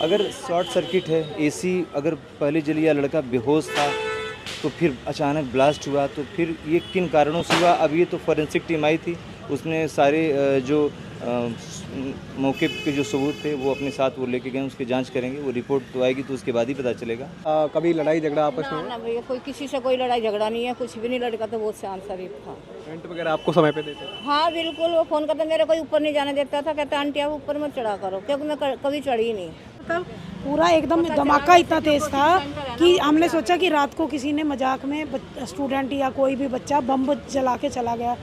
अगर short circuit है, AC अगर पहले जली या लड़का बेहोश था तो फिर अचानक ब्लास्ट हुआ, तो फिर ये किन कारणों से हुआ। अब ये तो फॉरेंसिक टीम आई थी, उसने सारे मौके के जो सबूत थे वो अपने साथ वो लेके गए, उसकी जांच करेंगे, वो रिपोर्ट तो आएगी तो उसके बाद ही पता चलेगा। कभी लड़ाई झगड़ा आपस में? ना भैया, कोई किसी से कोई लड़ाई झगड़ा नहीं है, कुछ भी नहीं। लड़का तो बहुत शांत शरीफ था। रेंट वगैरह आपको समय पे देते थे? हाँ बिल्कुल, वो फ़ोन करता, मेरे कोई ऊपर नहीं जाने देता था, कहता आंटी आप ऊपर मत चढ़ा करो, क्योंकि मैं कभी चढ़ी नहीं। मतलब पूरा एकदम धमाका इतना तेज था कि हमने सोचा कि रात को किसी ने मजाक में स्टूडेंट या कोई भी बच्चा बम जला के चला गया।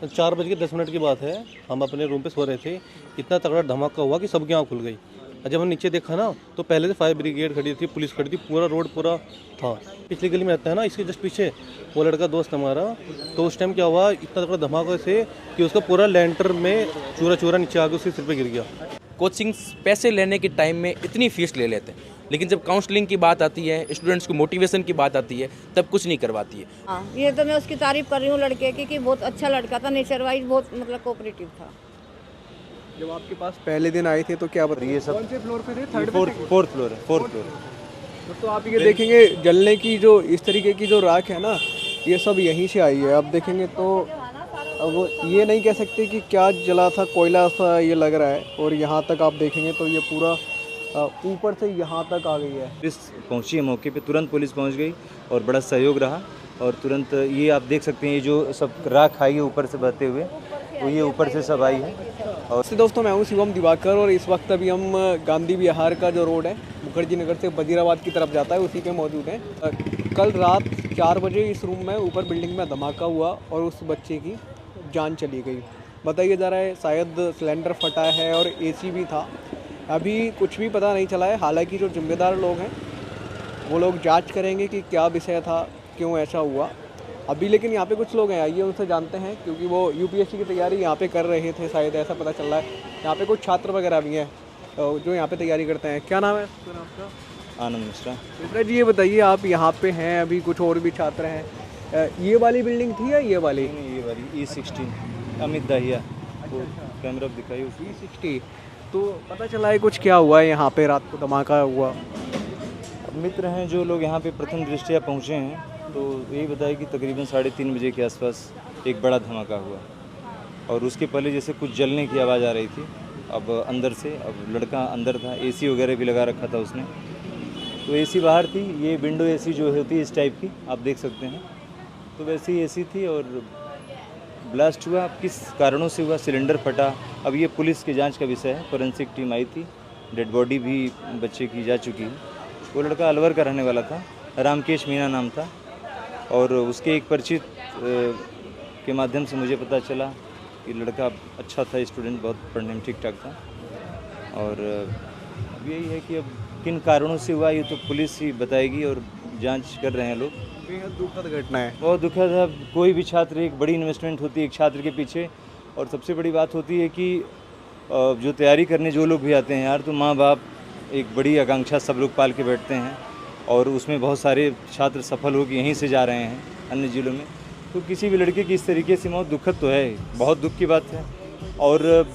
4:10 की बात है, हम अपने रूम पे सो रहे थे, इतना तगड़ा धमाका हुआ कि सबकी आँख खुल गई। और जब हम नीचे देखा ना तो पहले से फायर ब्रिगेड खड़ी थी, पुलिस खड़ी थी, पूरा रोड पूरा था। पिछली गली में रहता है ना, इसके जस्ट पीछे वो लड़का दोस्त हमारा, तो उस टाइम क्या हुआ, इतना तगड़ा धमाका से कि उसका पूरा लेंटर में चूरा चूरा नीचे आके उसके सिर पे गिर गया। कोचिंग पैसे लेने के टाइम में इतनी फीस ले लेते हैं, लेकिन जब काउंसलिंग की बात आती है, स्टूडेंट्स को मोटिवेशन की बात आती है, तब कुछ नहीं करवाती है। हाँ, ये तो मैं उसकी तारीफ कर रही हूँ लड़के की कि बहुत अच्छा लड़का था, नेचर वाइज बहुत मतलब कोऑपरेटिव था। जब आपके पास पहले दिन आए थे तो क्या बताइए? ये सब कौन से फ्लोर पे थे? थर्ड फोर्थ फ्लोर है, फोर्थ फ्लोर। तो आप ये देखेंगे जलने की जो इस तरीके की जो राख है ना, ये सब यहीं से आई है। आप देखेंगे तो अब ये नहीं कह सकते कि क्या जला था, कोयला सा ये लग रहा है। और यहाँ तक आप देखेंगे तो ये पूरा ऊपर से यहाँ तक आ गई है। पुलिस पहुंची है मौके पे, तुरंत पुलिस पहुंच गई और बड़ा सहयोग रहा। और तुरंत ये आप देख सकते हैं, ये जो सब राख आई है ऊपर से बहते हुए, तो ये ऊपर से सब आई है। और दोस्तों, मैं हूँ शिवम दिवाकर और इस वक्त अभी हम गांधी विहार का जो रोड है, मुखर्जी नगर से वजीराबाद की तरफ जाता है, उसी पे मौजूद हैं। कल रात 4 बजे इस रूम में ऊपर बिल्डिंग में धमाका हुआ और उस बच्चे की जान चली गई। बताया जा रहा है शायद सिलेंडर फटा है और एसी भी था। अभी कुछ भी पता नहीं चला है। हालांकि जो जिम्मेदार लोग हैं वो लोग जांच करेंगे कि क्या विषय था, क्यों ऐसा हुआ अभी। लेकिन यहाँ पे कुछ लोग हैं, आइए उनसे जानते हैं, क्योंकि वो यूपीएससी की तैयारी यहाँ पे कर रहे थे, शायद ऐसा पता चल रहा है। यहाँ पे कुछ छात्र वगैरह भी हैं जो यहाँ पे तैयारी करते हैं। क्या नाम है आपका? आनंद मिश्रा। मिश्रा जी, ये बताइए, आप यहाँ पे हैं, अभी कुछ और भी छात्र हैं, ये वाली बिल्डिंग थी या ये वाली? ये वाली E16 अमित दाहिया, वो कैमरा दिखाई उसकी। E60। तो पता चला है कुछ क्या हुआ है यहाँ पे, रात को धमाका हुआ? मित्र हैं जो लोग यहाँ पे प्रथम दृष्टया पहुँचे हैं, तो यही बताया कि तकरीबन 3:30 बजे के आसपास एक बड़ा धमाका हुआ। और उसके पहले जैसे कुछ जलने की आवाज़ आ रही थी, अब अंदर से, अब लड़का अंदर था, एसी वगैरह भी लगा रखा था उसने, तो एसी बाहर थी। ये विंडो एसी जो होती है इस टाइप की, आप देख सकते हैं, तो वैसी एसी थी और ब्लास्ट हुआ। किस कारणों से हुआ, सिलेंडर फटा, अब ये पुलिस की जांच का विषय है। फॉरेंसिक टीम आई थी, डेड बॉडी भी बच्चे की जा चुकी है। वो लड़का अलवर का रहने वाला था, रामकेश मीना नाम था, और उसके एक परिचित के माध्यम से मुझे पता चला कि लड़का अच्छा था, स्टूडेंट, बहुत पढ़ने में ठीक ठाक था। और अब यही है कि अब किन कारणों से हुआ ये तो पुलिस ही बताएगी और जांच कर रहे हैं लोग। बेहद दुखद घटना है। बहुत दुखद है। कोई भी छात्र, एक बड़ी इन्वेस्टमेंट होती है एक छात्र के पीछे, और सबसे बड़ी बात होती है कि जो तैयारी करने जो लोग भी आते हैं यार, तो माँ बाप एक बड़ी आकांक्षा सब लोग पाल के बैठते हैं, और उसमें बहुत सारे छात्र सफल होकर यहीं से जा रहे हैं अन्य जिलों में। तो किसी भी लड़के की इस तरीके से मौत दुखद तो है, बहुत दुख की बात है। और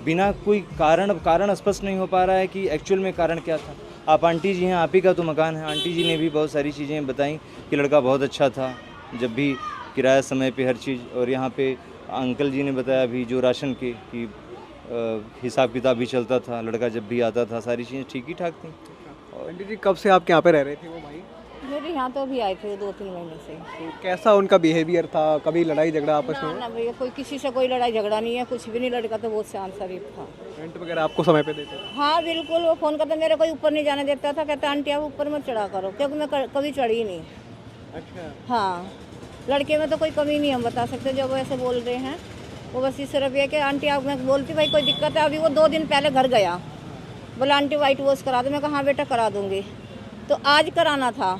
बिना कोई कारण स्पष्ट नहीं हो पा रहा है कि एक्चुअल में कारण क्या था। आप आंटी जी हैं, आप ही का तो मकान है, आंटी जी ने भी बहुत सारी चीज़ें बताई कि लड़का बहुत अच्छा था, जब भी किराया समय पे हर चीज़। और यहाँ पे अंकल जी ने बताया भी जो राशन के कि हिसाब किताब भी चलता था, लड़का जब भी आता था सारी चीज़ें ठीक ही ठाक थी। आंटी जी, कब से आपके यहाँ पे रह रहे थे वो भाई? मेरे यहाँ तो अभी आए थे 2-3 महीने से। तो कैसा उनका बिहेवियर था? कभी लड़ाई झगड़ा आपस में? ना भैया, कोई किसी से कोई लड़ाई झगड़ा नहीं है, कुछ भी नहीं। लड़का तो बहुत शांत शरीफ था। रेंट वगैरह आपको समय पे देते थे? हाँ बिल्कुल, वो फ़ोन करता, मेरे कोई ऊपर नहीं जाने देता था, कहता आंटी आप ऊपर मत चढ़ा करो, क्योंकि मैं कभी चढ़ी नहीं। अच्छा। हाँ, लड़के में तो कोई कमी नहीं हम बता सकते जो वो ऐसे बोल रहे हैं। वो बस इस तरफ ये कि आंटी आप, मैं बोलती भाई कोई दिक्कत है। अभी वो 2 दिन पहले घर गया, बोला आंटी वाइट वॉश करा दो। मैं कहा हाँ बेटा करा दूँगी। तो आज कराना था,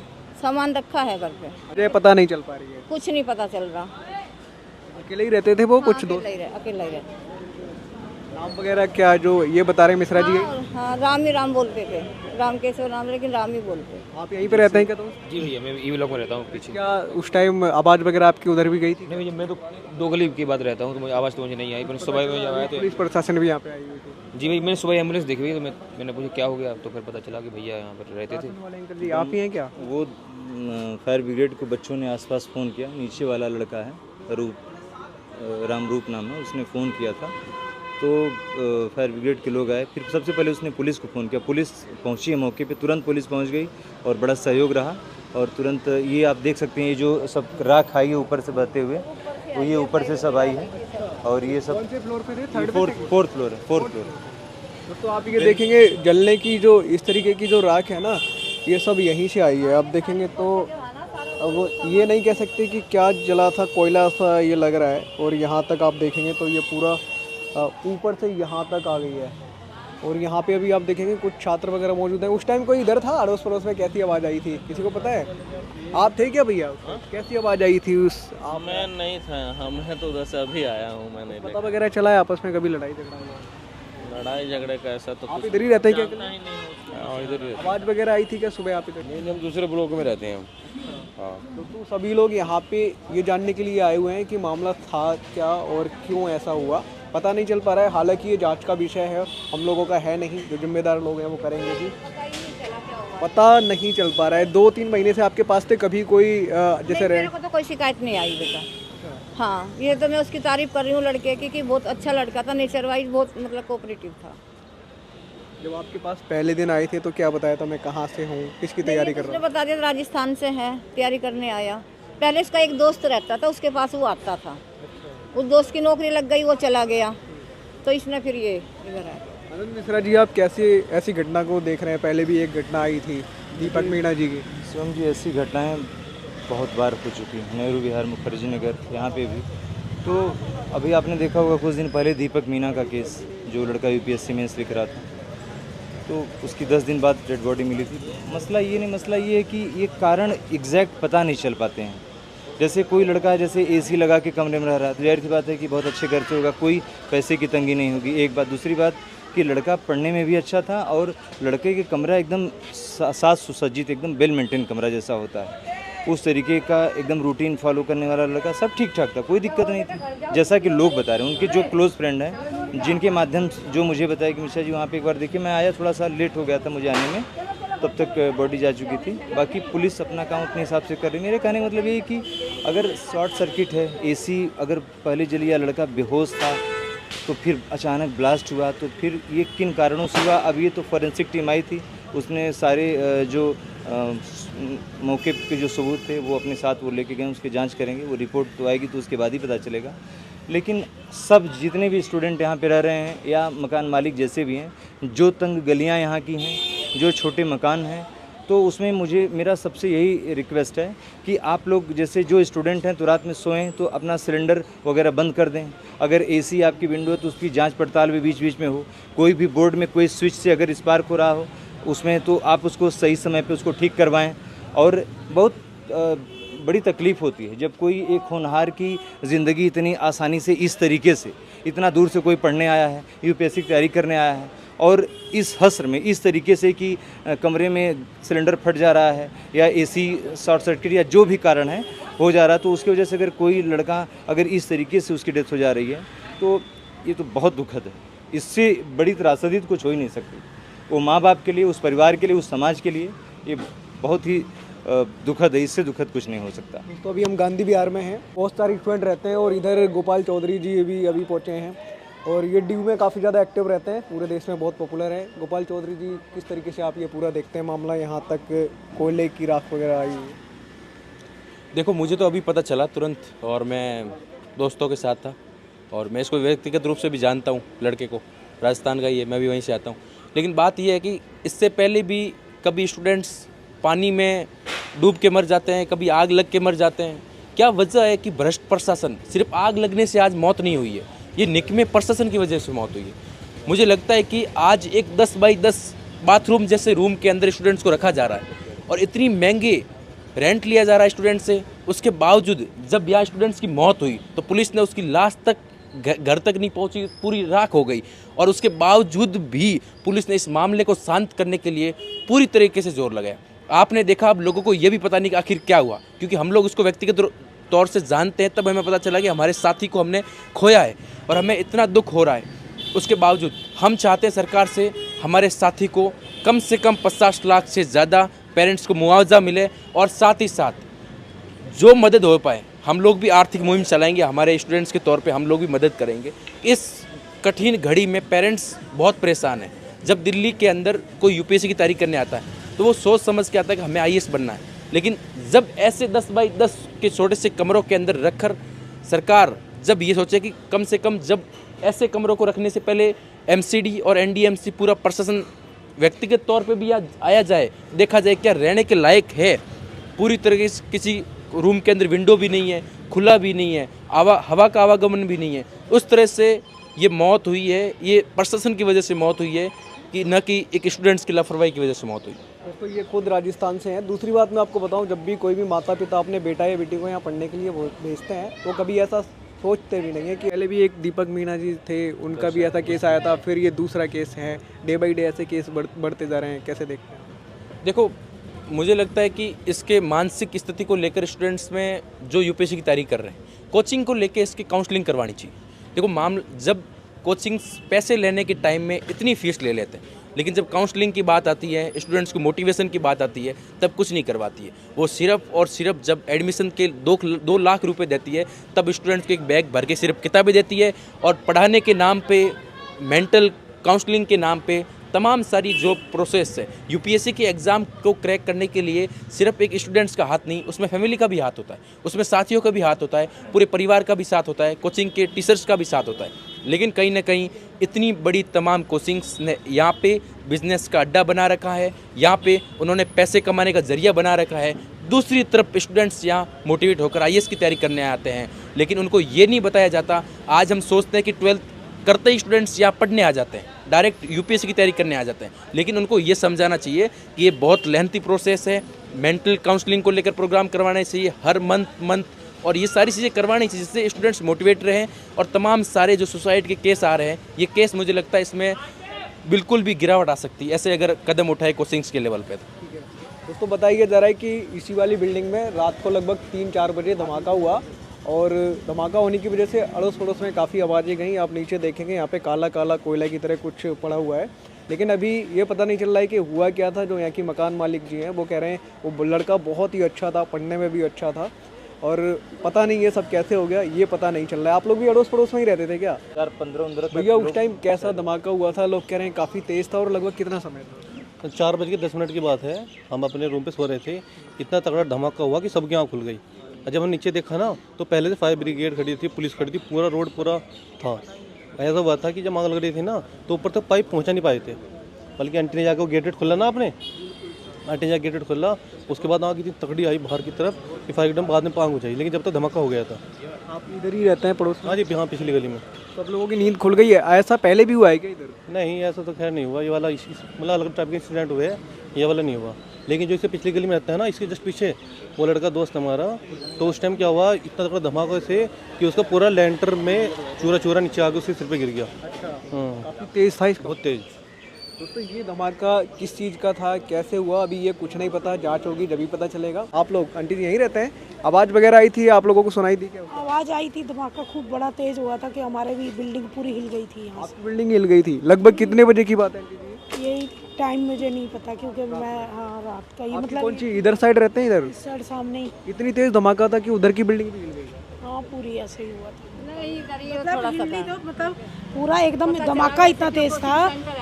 सामान रखा है घर पे। मुझे पता नहीं चल पा रही है, कुछ नहीं पता चल रहा। अकेले ही रहते थे वो? कुछ दोस्त? अकेला ही रहता। नाम वगैरह क्या जो ये बता रहे हैं मिश्रा जी? हाँ, राम ही राम बोलते थे, राम केशव राम, लेकिन राम ही बोलते। आप यहीं पे रहते हैं क्या दोस्त? जी भैया, मैं ई ब्लॉक में रहता हूँ पीछे। क्या उस टाइम आवाज़ वगैरह आपकी उधर भी गई थी? नहीं भैया, मैं तो 2 गली की बात रहता हूँ, तो मुझे आवाज़ तो मुझे नहीं आई, पर सुबह में जब आया तो पुलिस प्रशासन भी यहाँ पे आई हुई थी। जी भाई, मैंने सुबह एम्बुलेंस देखी हुई, तो मैंने पूछा क्या हो गया, तो फिर पता चला कि भैया यहाँ पर रहते थे। वाले अंकल जी आप ही हैं क्या? वो फायर ब्रिगेड को बच्चों ने आसपास फ़ोन किया, नीचे वाला लड़का है रामरूप नाम है, उसने फ़ोन किया था, तो फायर ब्रिगेड के लोग आए। फिर सबसे पहले उसने पुलिस को फ़ोन किया, पुलिस पहुंची है मौके पे, तुरंत पुलिस पहुंच गई और बड़ा सहयोग रहा। और तुरंत ये आप देख सकते हैं, ये जो सब राख आई है ऊपर से बहते हुए, तो ये ऊपर से सब आई है। और ये सब फ्लोर पे थे? फोर्थ फ्लोर है। तो आप ये देखेंगे जलने की जो इस तरीके की जो राख है ना, ये सब यहीं से आई है। आप देखेंगे तो अब ये नहीं कह सकते कि क्या जला था, कोयला सा ये लग रहा है। और यहाँ तक आप देखेंगे तो ये पूरा ऊपर से यहाँ तक आ गई है। और यहाँ पे अभी आप देखेंगे कुछ छात्र वगैरह मौजूद हैं। उस टाइम कोई इधर था अड़ोस पड़ोस में? कैसी आवाज़ आई थी, किसी को पता है? आप थे क्या भैया? कैसी आवाज़ आई थी उस? मैं नहीं था, मैं तो उधर से अभी आया हूँ। मैंने पता वगैरह चला है आपस में कभी लड़ाई झगड़ा हुआ? लड़ाई झगड़े का ऐसा तो आप इधर ही रहते हैं क्या? हाँ, इधर आवाज़ वगैरह आई थी क्या सुबह आप इधर? हम दूसरे ब्लॉक में रहते हैं। हाँ, तो सभी लोग यहाँ पे ये जानने के लिए आए हुए हैं कि मामला था क्या और क्यों ऐसा हुआ, पता नहीं चल पा रहा है। हालांकि ये जांच का विषय है, हम लोगों का है नहीं, जो जिम्मेदार लोग हैं वो करेंगे जी। पता नहीं चल पा रहा है। 2-3 महीने से आपके पास थे, कभी कोई जैसे मेरे को तो कोई शिकायत नहीं आई बेटा। हाँ, ये तो मैं उसकी तारीफ कर रही हूँ लड़के की कि बहुत अच्छा लड़का था, नेचर वाइज बहुत मतलब कोऑपरेटिव था। जब आपके पास पहले दिन आए थे तो क्या बताया था, मैं कहाँ से हूँ, किसकी तैयारी कर रहा उसने बता दिया राजस्थान से है, तैयारी करने आया। पहले इसका एक दोस्त रहता था, उसके पास वो आता था, उस दोस्त की नौकरी लग गई, वो चला गया, तो इसने फिर ये इधर आया। आनंद मिश्रा जी, आप कैसे ऐसी घटना को देख रहे हैं? पहले भी एक घटना आई थी दीपक मीणा जी की। शिवम जी, ऐसी घटनाएं बहुत बार हो चुकी हैं, नेहरू विहार, मुखर्जी नगर, यहाँ पे भी। तो अभी आपने देखा होगा कुछ दिन पहले दीपक मीणा का केस, जो लड़का यूपीएससी मेंस लिख रहा था, तो उसकी 10 दिन बाद डेड बॉडी मिली थी। मसला ये है कि ये कारण एग्जैक्ट पता नहीं चल पाते हैं। जैसे कोई लड़का है, जैसे एसी लगा के कमरे में रह रहा है, तो जाहिर सी बात है कि बहुत अच्छे घर से होगा, कोई पैसे की तंगी नहीं होगी, एक बात। दूसरी बात कि लड़का पढ़ने में भी अच्छा था और लड़के के कमरा एकदम साज सुसज्जित, एकदम वेल मेंटेन कमरा जैसा होता है, उस तरीके का एकदम रूटीन फॉलो करने वाला लड़का, सब ठीक ठाक था, कोई दिक्कत नहीं थी। जैसा कि लोग बता रहे हैं, उनके जो क्लोज़ फ्रेंड हैं, जिनके माध्यम से जो मुझे बताया कि मिश्रा जी वहाँ पे एक बार देखिए, मैं आया, थोड़ा सा लेट हो गया था मुझे आने में, तब तक बॉडी जा चुकी थी। बाकी पुलिस अपना काम अपने हिसाब से कर रही है। मेरे कहने का मतलब ये है कि अगर शॉर्ट सर्किट है, एसी अगर पहले जली या लड़का बेहोश था, तो फिर अचानक ब्लास्ट हुआ, तो फिर ये किन कारणों से हुआ, अब ये तो फॉरेंसिक टीम आई थी, उसने सारे जो मौके के जो सबूत थे वो अपने साथ वो लेके गए, उसकी जांच करेंगे, वो रिपोर्ट तो आएगी तो उसके बाद ही पता चलेगा। लेकिन सब जितने भी स्टूडेंट यहाँ पे रह रहे हैं या मकान मालिक जैसे भी हैं, जो तंग गलियाँ यहाँ की हैं, जो छोटे मकान हैं, तो उसमें मेरा सबसे यही रिक्वेस्ट है कि आप लोग जैसे जो स्टूडेंट हैं तो रात में सोएं तो अपना सिलेंडर वगैरह बंद कर दें। अगर एसी आपकी विंडो है तो उसकी जांच पड़ताल भी बीच बीच में हो। कोई भी बोर्ड में कोई स्विच से अगर स्पार्क हो रहा हो उसमें, तो आप उसको सही समय पे उसको ठीक करवाएं। और बहुत बड़ी तकलीफ़ होती है जब कोई एक होनहार की ज़िंदगी इतनी आसानी से इस तरीके से, इतना दूर से कोई पढ़ने आया है, यूपीएससी की तैयारी करने आया है, और इस हस्र में इस तरीके से कि कमरे में सिलेंडर फट जा रहा है या एसी शॉर्ट सर्किट या जो भी कारण है हो जा रहा है, तो उसकी वजह से अगर कोई लड़का अगर इस तरीके से उसकी डेथ हो जा रही है तो ये तो बहुत दुखद है। इससे बड़ी त्रासदी तो कुछ हो ही नहीं सकती। वो माँ बाप के लिए, उस परिवार के लिए, उस समाज के लिए ये बहुत ही दुखद है। इससे दुखद कुछ नहीं हो सकता। तो अभी हम गांधी विहार में हैं, बहुत सारे स्टूडेंट रहते हैं और इधर गोपाल चौधरी जी भी अभी पहुँचे हैं और ये ड्यू में काफ़ी ज़्यादा एक्टिव रहते हैं, पूरे देश में बहुत पॉपुलर है। गोपाल चौधरी जी, किस तरीके से आप ये पूरा देखते हैं मामला, यहाँ तक कोयले की राख वगैरह आई है? देखो, मुझे तो अभी पता चला तुरंत, और मैं दोस्तों के साथ था और मैं इसको व्यक्तिगत रूप से भी जानता हूँ, लड़के को, राजस्थान का ही है, मैं भी वहीं से आता हूँ। लेकिन बात यह है कि इससे पहले भी कभी स्टूडेंट्स पानी में डूब के मर जाते हैं, कभी आग लग के मर जाते हैं। क्या वजह है कि भ्रष्ट प्रशासन, सिर्फ आग लगने से आज मौत नहीं हुई है, ये निकम्मे प्रशासन की वजह से मौत हुई है। मुझे लगता है कि आज एक 10 बाई 10 बाथरूम जैसे रूम के अंदर स्टूडेंट्स को रखा जा रहा है और इतनी महंगे रेंट लिया जा रहा है स्टूडेंट से। उसके बावजूद जब यहाँ स्टूडेंट्स की मौत हुई तो पुलिस ने उसकी लाश तक घर तक नहीं पहुंची, पूरी राख हो गई। और उसके बावजूद भी पुलिस ने इस मामले को शांत करने के लिए पूरी तरीके से जोर लगाया। आपने देखा, अब लोगों को ये भी पता नहीं कि आखिर क्या हुआ, क्योंकि हम लोग उसको व्यक्तिगत तौर से जानते हैं। तब हमें पता चला कि हमारे साथी को हमने खोया है और हमें इतना दुख हो रहा है। उसके बावजूद हम चाहते हैं सरकार से हमारे साथी को कम से कम 50 लाख से ज़्यादा पेरेंट्स को मुआवजा मिले, और साथ ही साथ जो मदद हो पाए हम लोग भी आर्थिक मुहिम चलाएंगे। हमारे स्टूडेंट्स के तौर पे हम लोग भी मदद करेंगे। इस कठिन घड़ी में पेरेंट्स बहुत परेशान हैं। जब दिल्ली के अंदर कोई यूपीएससी की तैयारी करने आता है तो वो सोच समझ के आता है कि हमें आईएएस बनना है, लेकिन जब ऐसे 10 बाई 10 के छोटे से कमरों के अंदर रखकर सरकार जब ये सोचे कि कम से कम, जब ऐसे कमरों को रखने से पहले एमसीडी और एनडीएमसी पूरा प्रशासन व्यक्तिगत तौर पे भी आया जाए, देखा जाए क्या रहने के लायक है। पूरी तरीके से किसी रूम के अंदर विंडो भी नहीं है, खुला भी नहीं है, हवा का आवागमन भी नहीं है। उस तरह से ये मौत हुई है, ये प्रशासन की वजह से मौत हुई है, कि न कि एक स्टूडेंट्स की लापरवाही की वजह से मौत हुई। दोस्तों ये खुद राजस्थान से हैं। दूसरी बात मैं आपको बताऊं, जब भी कोई भी माता पिता अपने बेटा या बेटी को यहाँ पढ़ने के लिए भेजते हैं तो कभी ऐसा सोचते भी नहीं है कि पहले भी एक दीपक मीणा जी थे, उनका भी ऐसा केस आया था, फिर ये दूसरा केस है। डे बाई डे ऐसे केस बढ़ते जा रहे हैं, कैसे देखते हैं? देखो, मुझे लगता है कि इसके मानसिक स्थिति को लेकर स्टूडेंट्स में जो यूपीएससी की तैयारी कर रहे हैं, कोचिंग को लेकर इसकी काउंसलिंग करवानी चाहिए। देखो, मामला जब कोचिंग पैसे लेने के टाइम में इतनी फीस ले लेते हैं, लेकिन जब काउंसलिंग की बात आती है, स्टूडेंट्स को मोटिवेशन की बात आती है, तब कुछ नहीं करवाती है। वो सिर्फ और सिर्फ जब एडमिशन के 2 लाख रुपए देती है, तब स्टूडेंट्स को एक बैग भर के सिर्फ किताबें देती है, और पढ़ाने के नाम पे, मेंटल काउंसलिंग के नाम पे तमाम सारी जो प्रोसेस है यूपीएससी के एग्ज़ाम को क्रैक करने के लिए सिर्फ एक स्टूडेंट्स का हाथ नहीं, उसमें फैमिली का भी हाथ होता है, उसमें साथियों का भी हाथ होता है, पूरे परिवार का भी साथ होता है, कोचिंग के टीचर्स का भी साथ होता है। लेकिन कहीं ना कहीं इतनी बड़ी तमाम कोचिंग्स ने यहाँ पे बिजनेस का अड्डा बना रखा है, यहाँ पे उन्होंने पैसे कमाने का जरिया बना रखा है। दूसरी तरफ स्टूडेंट्स यहाँ मोटिवेट होकर आईएएस की तैयारी करने आते हैं, लेकिन उनको ये नहीं बताया जाता। आज हम सोचते हैं कि 12th करते ही स्टूडेंट्स यहाँ पढ़ने आ जाते हैं, डायरेक्ट यूपीएससी की तैयारी करने आ जाते हैं, लेकिन उनको ये समझाना चाहिए कि ये बहुत लेंथी प्रोसेस है। मेंटल काउंसलिंग को लेकर प्रोग्राम करवाने चाहिए हर मंथ, और ये सारी चीज़ें करवानी चाहिए जिससे स्टूडेंट्स मोटिवेट रहें। और तमाम सारे जो सुसाइड के केस आ रहे हैं, ये केस मुझे लगता है इसमें बिल्कुल भी गिरावट आ सकती है, ऐसे अगर कदम उठाए कोचिंग्स के लेवल पर। दोस्तों बताइए जा रहा है कि इसी वाली बिल्डिंग में रात को लगभग 3-4 बजे धमाका हुआ, और धमाका होने की वजह से अड़ोस पड़ोस में काफ़ी आवाज़ें गईं। आप नीचे देखेंगे यहाँ पे काला काला कोयला की तरह कुछ पड़ा हुआ है, लेकिन अभी ये पता नहीं चल रहा है कि हुआ क्या था। जो यहाँ की मकान मालिक जी हैं वो कह रहे हैं वो लड़का बहुत ही अच्छा था, पढ़ने में भी अच्छा था, और पता नहीं ये सब कैसे हो गया, ये पता नहीं चल रहा है। आप लोग भी अड़ोस पड़ोस में ही रहते थे क्या? 15 भैया उस टाइम कैसा धमाका हुआ था? लोग कह रहे हैं काफ़ी तेज़ था, और लगभग कितना समय था? 4:10 की बात है। हम अपने रूम पे सो रहे थे, इतना तगड़ा धमाका हुआ कि सबकी आँख खुल गई। और जब हम नीचे देखा ना तो पहले से फायर ब्रिगेड खड़ी थी, पुलिस खड़ी थी, पूरा रोड पूरा था। ऐसा हुआ था कि जब आग लग रही थी ना तो ऊपर तक पाइप पहुंचा नहीं पाए थे, बल्कि आंटी ने जाकर वो गेटेड खोला ना, आपने आंटी ने जाकर गेटेड खोला, उसके बाद आग इतनी तगड़ी आई बाहर की तरफ कि फायर एकदम बाद में पांग हो जाए, लेकिन जब तक धमाका हो गया था। आप इधर ही रहते हैं पड़ोस में? हाँ जी, हाँ, पिछली गली में। सब लोगों की नींद खुल गई है। ऐसा पहले भी हुआ है क्या इधर? नहीं, ऐसा तो खैर नहीं हुआ। ये वाला मतलब अलग टाइप के इंसिडेंट हुए हैं, ये वाला नहीं हुआ। लेकिन जो इससे पिछली गली में रहता है ना, इसके जस्ट पीछे वो लड़का दोस्त हमारा, तो उस टाइम क्या हुआ, इतना तगड़ा धमाका से कि उसका पूरा लेंटर में चूरा नीचे आके उसके सिर पे गिर गया। हाँ, काफ़ी तेज़ था इसका? बहुत तेज़। दोस्तों ये धमाका किस चीज़ का था, कैसे हुआ, अभी ये कुछ नहीं पता, जांच होगी जब भी पता चलेगा। आप लोग आंटी जी यहीं रहते हैं? आवाज़ वगैरह आई थी, आप लोगों को सुनाई दी क्या? आवाज़ आई थी, धमाका खूब बड़ा तेज हुआ था कि हमारे भी बिल्डिंग पूरी हिल गई थी। यहाँ आपकी बिल्डिंग हिल गई थी? लगभग कितने बजे की बात है आंटी जी? यही टाइम मुझे नहीं पता, क्योंकि मैं रात का ही मतलब कौन सी इधर साइड रहते हैं? इधर इस साइड सामने ही। इतनी तेज़ धमाका था कि उधर की बिल्डिंग भी हिल गई? हाँ, पूरी ऐसे ही हुआ था। थोड़ा सा था। मतलब पूरा एकदम धमाका इतना तेज था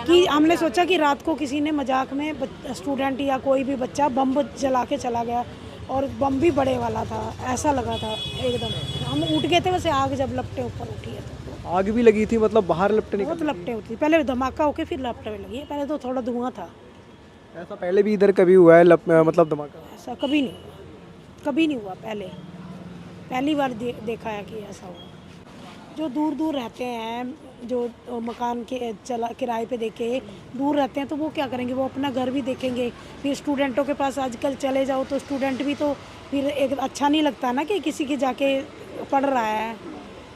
कि हमने सोचा कि रात को किसी ने मजाक में स्टूडेंट या कोई भी बच्चा बम जला के चला गया, और बम भी बड़े वाला था, ऐसा लगा था एकदम। हम उठ गए थे, वैसे आग जब लपटे ऊपर उठी है तो। आग भी लगी थी? मतलब बाहर लपटे बहुत लपटे होती, पहले धमाका होके फिर लपटे लगी, पहले तो थोड़ा धुआं था। ऐसा पहले भी इधर कभी हुआ है मतलब धमाका? ऐसा कभी नहीं हुआ, कभी नहीं हुआ। पहली बार देखा है कि ऐसा हुआ। जो दूर दूर रहते हैं, जो मकान के किराए पे देके दूर रहते हैं, तो वो क्या करेंगे, वो अपना घर भी देखेंगे। फिर स्टूडेंटों के पास आजकल चले जाओ तो स्टूडेंट भी तो फिर एक अच्छा नहीं लगता ना कि किसी के जाके पढ़ रहा है,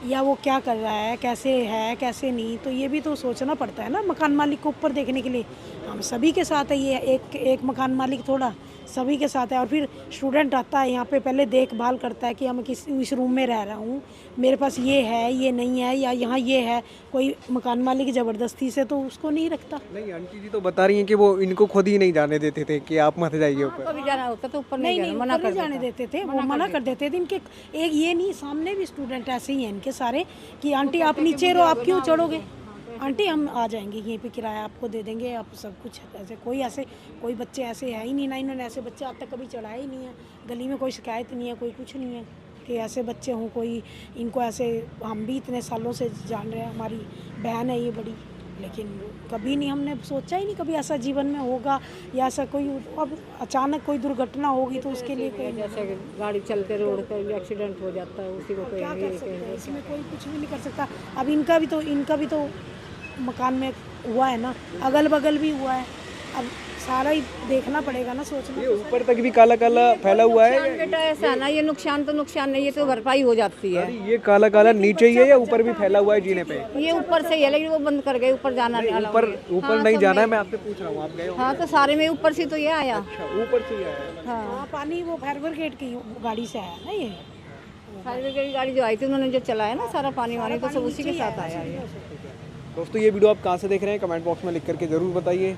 या वो क्या कर रहा है कैसे नहीं, तो ये भी तो सोचना पड़ता है ना मकान मालिक को ऊपर देखने के लिए। हम सभी के साथ है, ये एक मकान मालिक थोड़ा, सभी के साथ है। और फिर स्टूडेंट आता है यहाँ पे, पहले देखभाल करता है कि हम इस रूम में रह रहा हूँ, मेरे पास ये है, ये नहीं है, या यहाँ ये है। कोई मकान मालिक ज़बरदस्ती से तो उसको नहीं रखता। नहीं, आंटी जी तो बता रही हैं कि वो इनको खुद ही नहीं जाने देते थे कि आप मत जाइए ऊपर। कभी जाना होता तो ऊपर नहीं नहीं मना कर जाने देते थे, वो मना कर देते थे। इनके एक ये नहीं, सामने भी स्टूडेंट ऐसे ही हैं इनके सारे कि आंटी आप नीचे रहो, आप क्यों चढ़ोगे, आंटी हम आ जाएंगे, यहीं पे किराया आपको दे देंगे, आप सब कुछ। ऐसे कोई बच्चे ऐसे है ही नहीं ना, इन्होंने ऐसे बच्चे आज तक कभी चढ़ाए ही नहीं है। गली में कोई शिकायत नहीं है, कोई कुछ नहीं है कि ऐसे बच्चे हों कोई, इनको ऐसे। हम भी इतने सालों से जान रहे हैं, हमारी बहन है ये बड़ी, लेकिन कभी नहीं हमने सोचा ही नहीं कभी ऐसा जीवन में होगा या ऐसा कोई। अब अचानक कोई दुर्घटना होगी तो उसके लिए कोई, जैसे गाड़ी चलते रोड पर एक्सीडेंट हो जाता है, उसी को क्या कर सकते हैं, इसमें कोई कुछ भी नहीं कर सकता। अब इनका भी तो मकान में हुआ है ना, अगल बगल भी हुआ है, अब सारा ही देखना पड़ेगा ना, सोचना। ये ऊपर तक भी काला काला फैला हुआ है। बेटा ऐसा है ना, ये नुकसान तो नुकसान नहीं, ये तो भरपाई हो जाती है। ये काला काला नीचे ही है या ऊपर भी फैला हुआ है जीने पे? ये ऊपर से ही है, लेकिन वो बंद कर गए, ऊपर जाना नहीं। ऊपर नहीं जाना है, मैं आपसे पूछ रहा हूँ, आप गए हो? हाँ, तो सारे में ऊपर से तो ये आया। ऊपर से ही आया। हाँ, पानी वो फायर ब्रिगेड की गाड़ी से आया ना, ये फायर ब्रिगेड की गाड़ी जो आई थी उन्होंने जो चलाया ना सारा पानी वानी, तो सब उसी के साथ आया ये। दोस्तों, ये वीडियो आप कहाँ से देख रहे हैं, कमेंट बॉक्स में लिख करके ज़रूर बताइए।